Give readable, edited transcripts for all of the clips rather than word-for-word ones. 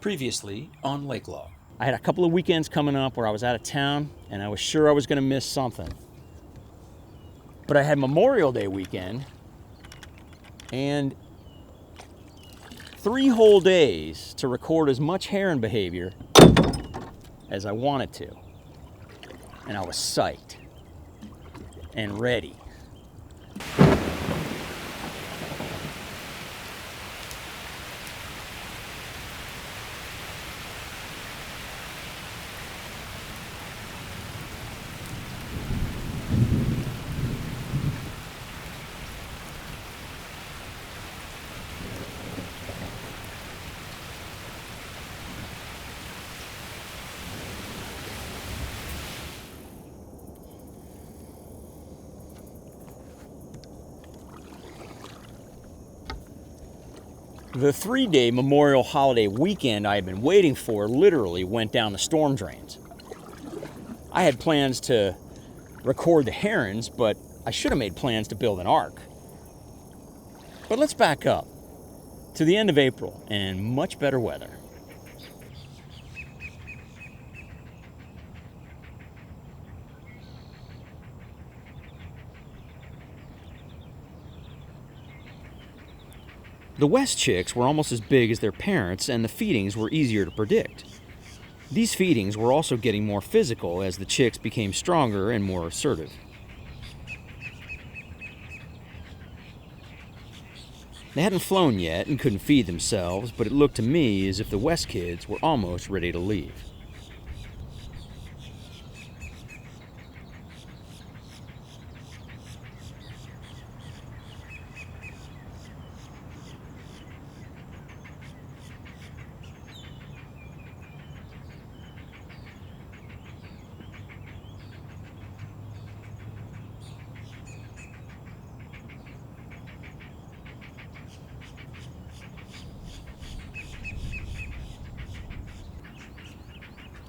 Previously on Lake Log. I had a couple of weekends coming up where I was out of town and I was sure I was going to miss something. But I had Memorial Day weekend and 3 whole days to record as much heron behavior as I wanted to. And I was psyched and ready. The 3-day Memorial Holiday weekend I had been waiting for literally went down the storm drains. I had plans to record the herons, but I should have made plans to build an ark. But let's back up to the end of April and much better weather. The West chicks were almost as big as their parents, and the feedings were easier to predict. These feedings were also getting more physical as the chicks became stronger and more assertive. They hadn't flown yet and couldn't feed themselves, but it looked to me as if the West kids were almost ready to leave.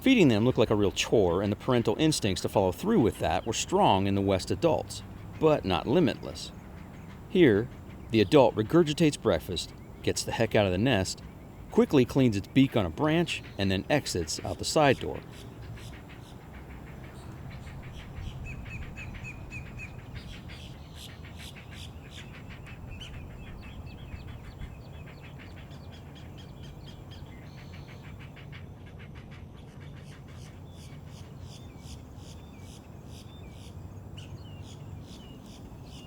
Feeding them looked like a real chore, and the parental instincts to follow through with that were strong in the West adults, but not limitless. Here, the adult regurgitates breakfast, gets the heck out of the nest, quickly cleans its beak on a branch, and then exits out the side door.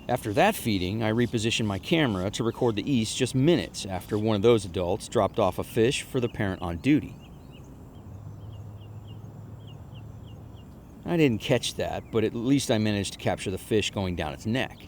After that feeding, I repositioned my camera to record the east just minutes after one of those adults dropped off a fish for the parent on duty. I didn't catch that, but at least I managed to capture the fish going down its neck.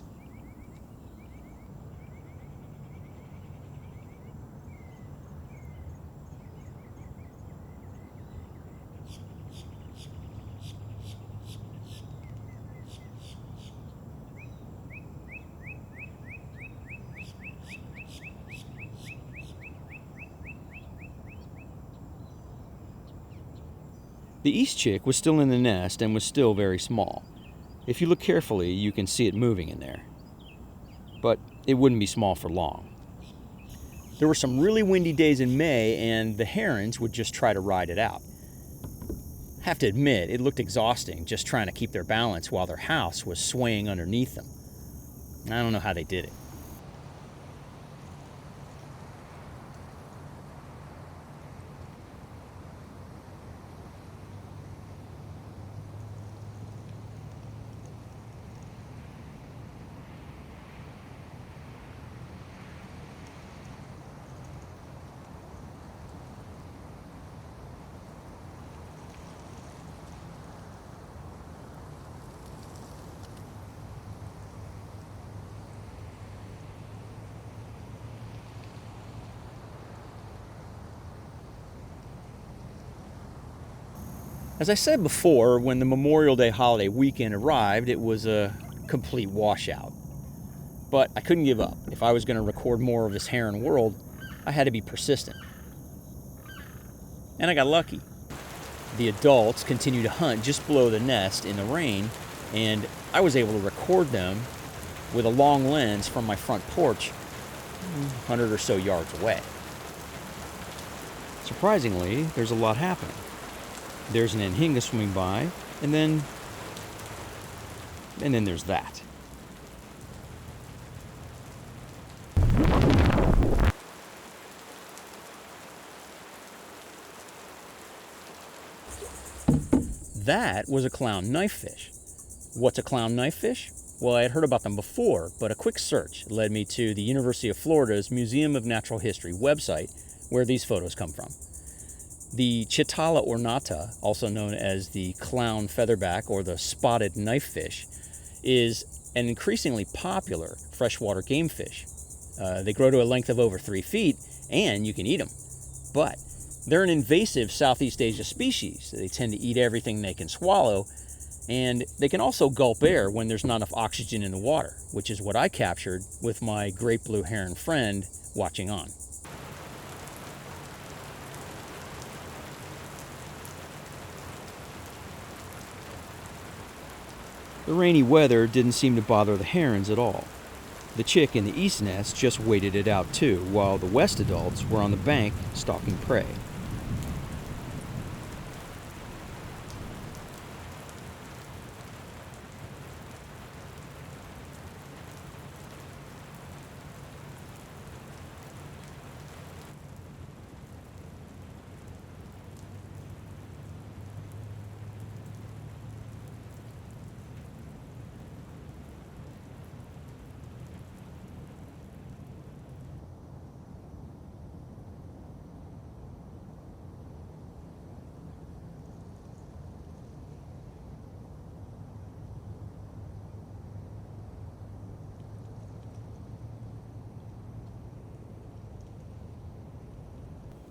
The east chick was still in the nest and was still very small. If you look carefully, you can see it moving in there. But it wouldn't be small for long. There were some really windy days in May, and the herons would just try to ride it out. I have to admit, it looked exhausting just trying to keep their balance while their house was swaying underneath them. I don't know how they did it. As I said before, when the Memorial Day holiday weekend arrived, it was a complete washout. But I couldn't give up. If I was going to record more of this heron world, I had to be persistent. And I got lucky. The adults continued to hunt just below the nest in the rain, and I was able to record them with a long lens from my front porch 100 or so yards away. Surprisingly, there's a lot happening. There's an anhinga swimming by, and then there's that. That was a clown knifefish. What's a clown knifefish? Well, I had heard about them before, but a quick search led me to the University of Florida's Museum of Natural History website, where these photos come from. The Chitala ornata, also known as the clown featherback or the spotted knifefish, is an increasingly popular freshwater game fish. They grow to a length of over 3 feet, and you can eat them. But they're an invasive Southeast Asia species. They tend to eat everything they can swallow, and they can also gulp air when there's not enough oxygen in the water, which is what I captured with my Great Blue Heron friend watching on. The rainy weather didn't seem to bother the herons at all. The chick in the east nest just waited it out too, while the west adults were on the bank stalking prey.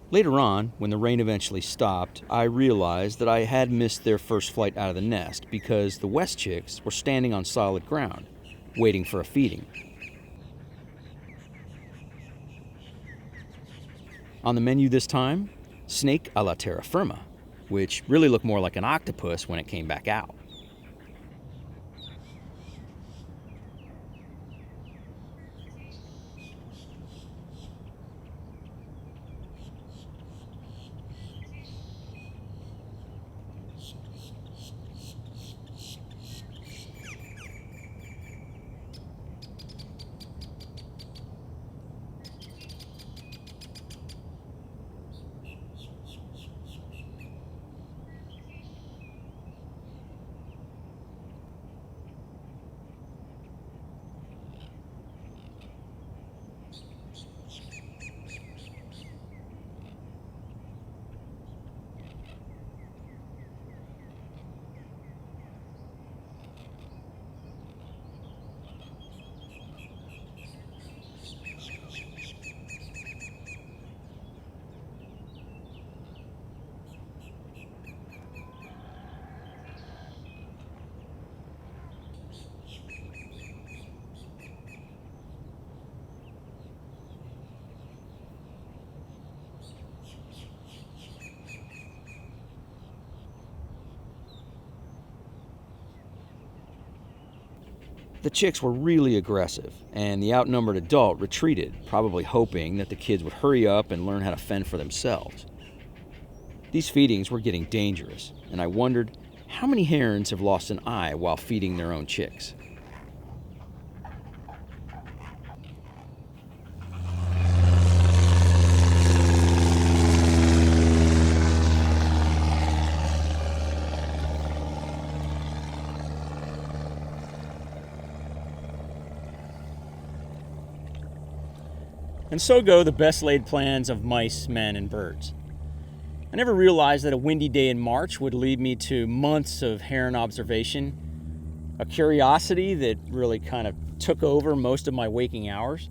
Later on, when the rain eventually stopped, I realized that I had missed their first flight out of the nest because the west chicks were standing on solid ground, waiting for a feeding. On the menu this time, snake a la terra firma, which really looked more like an octopus when it came back out. The chicks were really aggressive, and the outnumbered adult retreated, probably hoping that the kids would hurry up and learn how to fend for themselves. These feedings were getting dangerous, and I wondered how many herons have lost an eye while feeding their own chicks. And so go the best laid plans of mice, men, and birds. I never realized that a windy day in March would lead me to months of heron observation, a curiosity that really kind of took over most of my waking hours.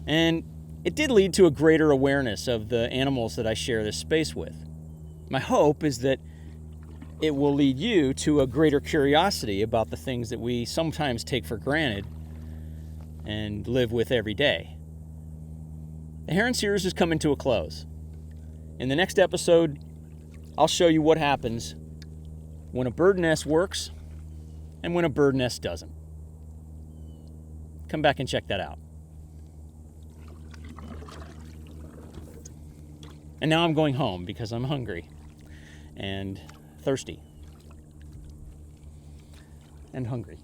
And it did lead to a greater awareness of the animals that I share this space with. My hope is that it will lead you to a greater curiosity about the things that we sometimes take for granted and live with every day. The Heron series is coming to a close. In the next episode, I'll show you what happens when a bird nest works and when a bird nest doesn't. Come back and check that out. And now I'm going home because I'm hungry and thirsty and hungry.